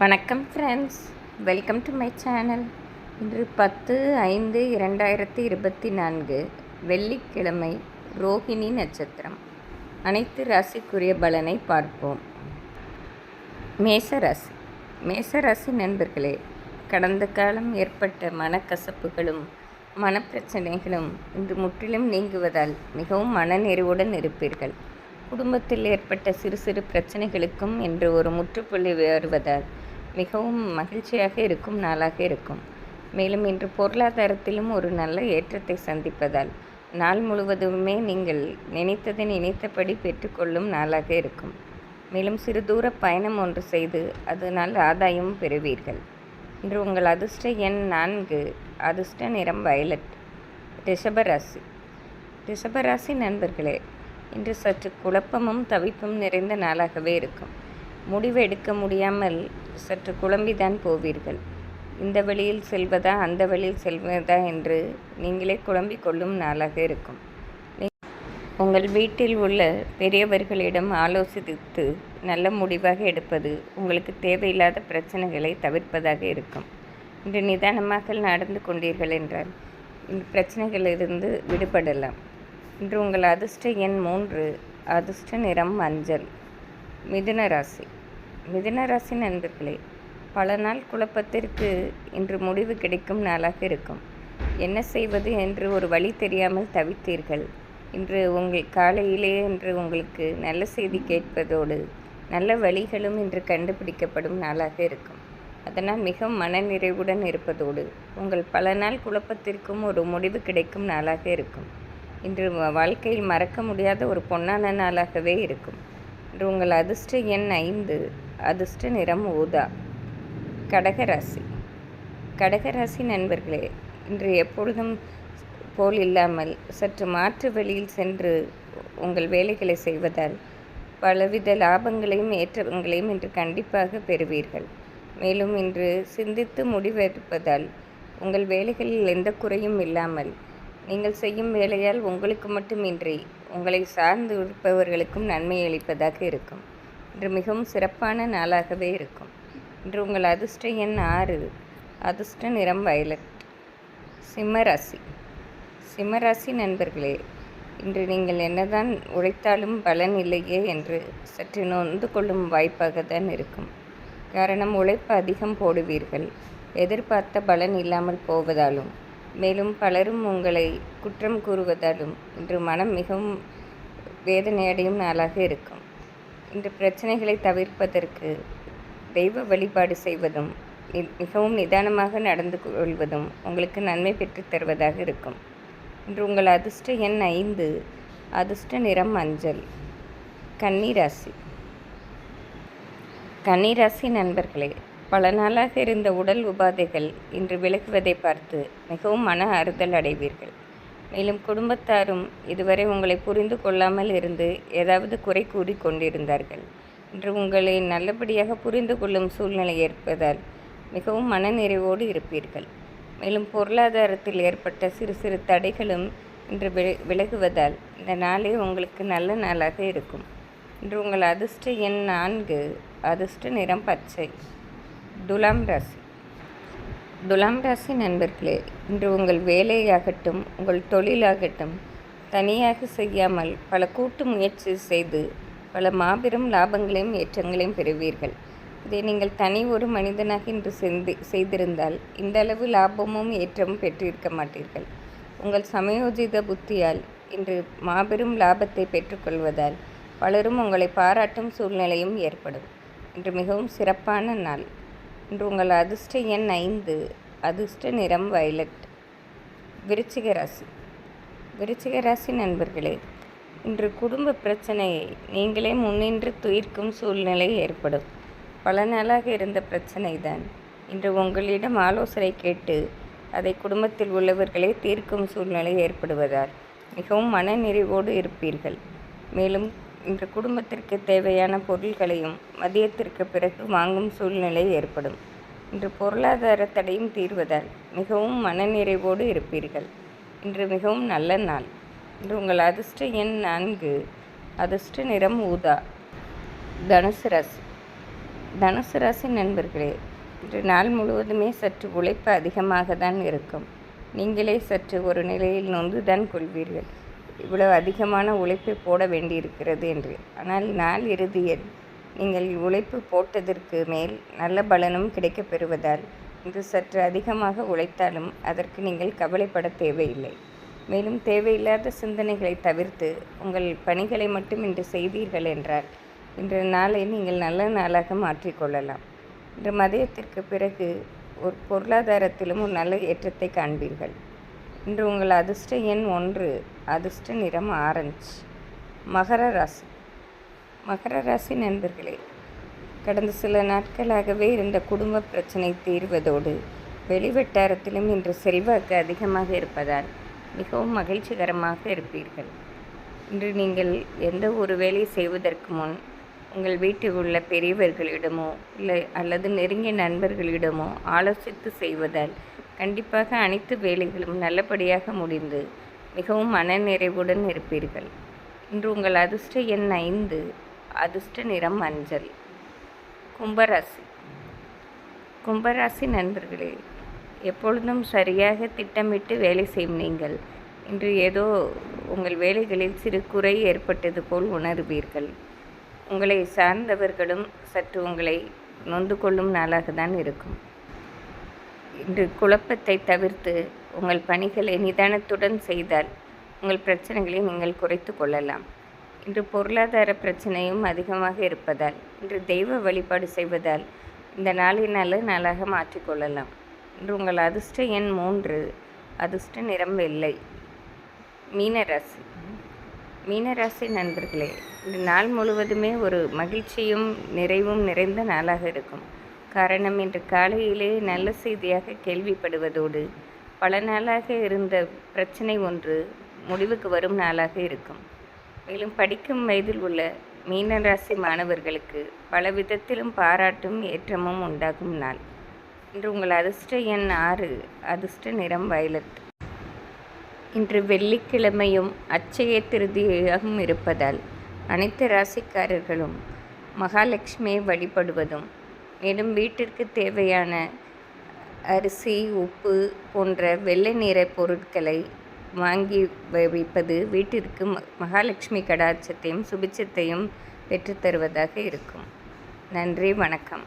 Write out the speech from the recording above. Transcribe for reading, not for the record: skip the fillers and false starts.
வணக்கம் friends, welcome to my channel. இன்று 10/5/2024 வெள்ளிக்கிழமை, ரோகிணி நட்சத்திரம். அனைத்து ராசிக்குரிய பலனை பார்ப்போம். மேசராசி. மேசராசி நண்பர்களே, கடந்த காலம் ஏற்பட்ட மனக்கசப்புகளும் மனப்பிரச்சனைகளும் இன்று முற்றிலும் நீங்குவதால் மிகவும் மனநிறைவுடன் இருப்பீர்கள். குடும்பத்தில் ஏற்பட்ட சிறு சிறு பிரச்சனைகளுக்கும் இன்று ஒரு முற்றுப்புள்ளி வருவதால் மிகவும் மகிழ்ச்சியாக இருக்கும் நாளாக இருக்கும். மேலும் இன்று பொருளாதாரத்திலும் ஒரு நல்ல ஏற்றத்தை சந்திப்பதால் நாள் முழுவதுமே நீங்கள் நினைத்ததை நினைத்தபடி பெற்றுக்கொள்ளும் நாளாக இருக்கும். மேலும் சிறு தூர பயணம் ஒன்று செய்து அதனால் ஆதாயம் பெறுவீர்கள். இன்று உங்கள் அதிர்ஷ்ட எண் 4, அதிர்ஷ்ட நிறம் வயலட். ரிஷபராசி. ரிஷபராசி நண்பர்களே, இன்று சற்று குழப்பமும் தவிப்பும் நிறைந்த நாளாகவே இருக்கும். முடிவு எடுக்க முடியாமல் சற்று குழம்பிதான் போவீர்கள். இந்த வழியில் செல்வதா அந்த வழியில் செல்வதா என்று நீங்களே குழம்பிக் கொள்ளும் நாளாக இருக்கும். உங்கள் வீட்டில் உள்ள பெரியவர்களிடம் ஆலோசித்து நல்ல முடிவாக எடுப்பது உங்களுக்கு தேவையில்லாத பிரச்சனைகளை தவிர்ப்பதாக இருக்கும். இன்று நிதானமாக நடந்து கொண்டீர்கள் என்றால் இந்த பிரச்சனைகளிலிருந்து விடுபடலாம். இன்று உங்கள் அதிர்ஷ்ட எண் 3, அதிர்ஷ்ட நிறம் மஞ்சள். மிதுன ராசி. மிதுன ராசி நண்பர்களே, பல நாள் குழப்பத்திற்கு இன்று முடிவு கிடைக்கும் நாளாக இருக்கும். என்ன செய்வது என்று ஒரு வழி தெரியாமல் தவித்தீர்கள். இன்று காலையிலே இன்று உங்களுக்கு நல்ல செய்தி கேட்பதோடு நல்ல வழிகளும் இன்று கண்டுபிடிக்கப்படும் நாளாக இருக்கும். அதனால் மிகவும் மனநிறைவுடன் இருப்பதோடு உங்கள் பல நாள் குழப்பத்திற்கும் ஒரு முடிவு கிடைக்கும் நாளாக இருக்கும். இன்று வாழ்க்கையில் மறக்க முடியாத ஒரு பொன்னான நாளாகவே இருக்கும். இன்று உங்கள் அதிர்ஷ்ட எண் 5, அதிர்ஷ்ட நிறம் ஊதா. கடகராசி. கடகராசி நண்பர்களே, இன்று எப்பொழுதும் போல் இல்லாமல் சற்று மாற்று வழியில் சென்று உங்கள் வேலைகளை செய்வதால் பலவித லாபங்களையும் ஏற்றங்களையும் இன்று கண்டிப்பாக பெறுவீர்கள். மேலும் இன்று சிந்தித்து முடிவெடுப்பதால் உங்கள் வேலைகளில் எந்த குறையும் இல்லாமல் நீங்கள் செய்யும் வேலையால் உங்களுக்கு மட்டுமின்றி உங்களை சார்ந்து இருப்பவர்களுக்கும் நன்மை அளிப்பதாக இருக்கும். இன்று மிகவும் சிறப்பான நாளாகவே இருக்கும். இன்று உங்கள் அதிர்ஷ்ட எண் 6, அதிர்ஷ்ட நிறம் வயலட். சிம்மராசி. சிம்மராசி நண்பர்களே, இன்று நீங்கள் என்னதான் உழைத்தாலும் பலன் இல்லையே என்று சற்று நொந்து கொள்ளும் வாய்ப்பாக தான் இருக்கும். காரணம், உழைப்பு அதிகம் போடுவீர்கள். எதிர்பார்த்த பலன் இல்லாமல் போவதாலும் மேலும் பலரும் உங்களை குற்றம் கூறுவதாலும் இன்று மனம் மிகவும் வேதனையடையும் நாளாக இருக்கும். இன்று பிரச்சனைகளை தவிர்ப்பதற்கு தெய்வ வழிபாடு செய்வதும் மிகவும் நிதானமாக நடந்து கொள்வதும் உங்களுக்கு நன்மை பெற்றுத் தருவதாக இருக்கும். இன்று உங்கள் அதிர்ஷ்ட எண் 5, அதிர்ஷ்ட நிறம் மஞ்சள். கன்னிராசி. கன்னிராசி நண்பர்களே, பல நாளாக இருந்த உடல் உபாதைகள் இன்று விலகுவதை பார்த்து மிகவும் மன ஆறுதல் அடைவீர்கள். மேலும் குடும்பத்தாரும் இதுவரை உங்களை புரிந்து கொள்ளாமல் இருந்து ஏதாவது குறை கூறி கொண்டிருந்தார்கள். இன்று உங்களை நல்லபடியாக புரிந்து கொள்ளும் சூழ்நிலை ஏற்பதால் மிகவும் மனநிறைவோடு இருப்பீர்கள். மேலும் பொருளாதாரத்தில் ஏற்பட்ட சிறு சிறு தடைகளும் இன்று விலகுவதால் இந்த நாளே உங்களுக்கு நல்ல நாளாக இருக்கும். இன்று உங்கள் அதிர்ஷ்ட எண் 4, அதிர்ஷ்ட நிறம் பச்சை. துலாம் ராசி. துலாம் ராசி நண்பர்களே, இன்று உங்கள் வேலையாகட்டும் உங்கள் தொழிலாகட்டும் தனியாக செய்யாமல் பல கூட்டு முயற்சி செய்து பல மாபெரும் லாபங்களையும் ஏற்றங்களையும் பெறுவீர்கள். இதை நீங்கள் தனி ஒரு மனிதனாக இன்று செய்திருந்தால் இந்த அளவு லாபமும் ஏற்றமும் பெற்றிருக்க மாட்டீர்கள். உங்கள் சமயோஜித புத்தியால் இன்று மாபெரும் லாபத்தை பெற்றுக்கொள்வதால் பலரும் உங்களை பாராட்டும் சூழ்நிலையும் ஏற்படும். இன்று மிகவும் சிறப்பான நாள். இன்று உங்கள் அதிர்ஷ்ட எண் 5, அதிர்ஷ்ட நிறம் வயலட். விருச்சிக ராசி. விருச்சிக ராசி நண்பர்களே, இன்று குடும்ப பிரச்சனையை நீங்களே முன்னின்று தீர்க்கும் சூழ்நிலை ஏற்படும். பல நாளாக இருந்த பிரச்சனை தான் இன்று உங்களிடம் ஆலோசனை கேட்டு அதை குடும்பத்தில் உள்ளவர்களே தீர்க்கும் சூழ்நிலை ஏற்படுவதால் மிகவும் மனநிறைவோடு இருப்பீர்கள். மேலும் இன்று குடும்பத்திற்கு தேவையான பொருட்களையும் மதியத்திற்கு பிறகு வாங்கும் சூழ்நிலை ஏற்படும். இன்று பொருளாதார தடையும் தீர்வதால் மிகவும் மனநிறைவோடு இருப்பீர்கள். இன்று மிகவும் நல்ல நாள். இன்று உங்கள் அதிர்ஷ்ட எண் 4, அதிர்ஷ்ட நிறம் ஊதா. தனுசு ராசி. தனுசு ராசி நண்பர்களே, இன்று நாள் முழுவதுமே சற்று உழைப்பு அதிகமாக தான் இருக்கும். நீங்களே சற்று ஒரு நிலையில் நொந்து தான் கொள்வீர்கள், இவ்வளவு அதிகமான உழைப்பை போட வேண்டியிருக்கிறது என்று. ஆனால் நாள் இறுதியில் நீங்கள் உழைப்பு போட்டதற்கு மேல் நல்ல பலனும் கிடைக்கப் பெறுவதால் இன்று சற்று அதிகமாக உழைத்தாலும் அதற்கு நீங்கள் கவலைப்பட தேவையில்லை. மேலும் தேவையில்லாத சிந்தனைகளை தவிர்த்து உங்கள் பணிகளை மட்டும் இன்று செய்தீர்கள் என்றால் இன்றைய நாளை நீங்கள் நல்ல நாளாக மாற்றிக்கொள்ளலாம். இன்று மதியத்திற்கு பிறகு ஒரு பொருளாதாரத்திலும் ஒரு நல்ல ஏற்றத்தை காண்பீர்கள். இன்று உங்கள் அதிர்ஷ்ட எண் 1, அதிர்ஷ்ட நிறம் ஆரஞ்சு. மகர ராசி நண்பர்களே, கடந்த சில நாட்களாகவே இருந்த குடும்ப பிரச்சனை தீர்வதோடு வெளிவட்டாரத்திலும் இன்று செல்வாக்கு அதிகமாக இருப்பதால் மிகவும் மகிழ்ச்சிகரமாக இருப்பீர்கள். இன்று நீங்கள் எந்த ஒரு வேலை செய்வதற்கு முன் உங்கள் வீட்டில் உள்ள பெரியவர்களிடமோ அல்லது நெருங்கிய நண்பர்களிடமோ ஆலோசித்து செய்வதால் கண்டிப்பாக அனைத்து வேலைகளும் நல்லபடியாக முடிந்து மிகவும் மனநிறைவுடன் இருப்பீர்கள். இன்று உங்கள் அதிர்ஷ்ட எண் 5, அதிர்ஷ்ட நிறம் மஞ்சள். கும்பராசி நண்பர்களே, எப்பொழுதும் சரியாக திட்டமிட்டு வேலை செய்யும் நீங்கள் இன்று ஏதோ உங்கள் வேலைகளில் சிறு குறை ஏற்பட்டது போல் உணர்வீர்கள். உங்களை சார்ந்தவர்களும் சற்று உங்களை நொந்து கொள்ளும் நாளாக தான் இருக்கும். இன்று குழப்பத்தை தவிர்த்து உங்கள் பணிகளை நிதானத்துடன் செய்தால் உங்கள் பிரச்சனைகளை நீங்கள் குறைத்து கொள்ளலாம். இன்று பொருளாதார பிரச்சனையும் அதிகமாக இருப்பதால் இன்று தெய்வ வழிபாடு செய்வதால் இந்த நாளை நல்ல நாளாக மாற்றிக்கொள்ளலாம். இன்று உங்கள் அதிர்ஷ்ட எண் 3, அதிர்ஷ்ட நிறம் வெள்ளை. மீனராசி நண்பர்களே, இந்த நாள் முழுவதுமே ஒரு மகிழ்ச்சியும் நிறைவும் நிறைந்த நாளாக இருக்கும். காரணம், இன்று காலையிலே நல்ல செய்தியாக கேள்விப்படுவதோடு பல நாளாக இருந்த பிரச்சனை ஒன்று முடிவுக்கு வரும் நாளாக இருக்கும். மேலும் படிக்கும் வயதில் உள்ள மீனராசி மாணவர்களுக்கு பல விதத்திலும் பாராட்டும் ஏற்றமும் உண்டாகும் நாள். இன்று உங்கள் அதிர்ஷ்ட எண் 6, அதிர்ஷ்ட நிறம் வயலட். இன்று வெள்ளிக்கிழமையும் அட்சய திருதியாகவும் இருப்பதால் அனைத்து ராசிக்காரர்களும் மகாலட்சுமியை வழிபடுவதும், மேலும் வீட்டிற்கு தேவையான அரிசி, உப்பு போன்ற வெள்ளை நிற பொருட்களை வாங்கி வைப்பது வீட்டிற்கு மகாலட்சுமி கடாட்சத்தையும் சுபிட்சத்தையும் பெற்றுத்தருவதாக இருக்கும். நன்றி, வணக்கம்.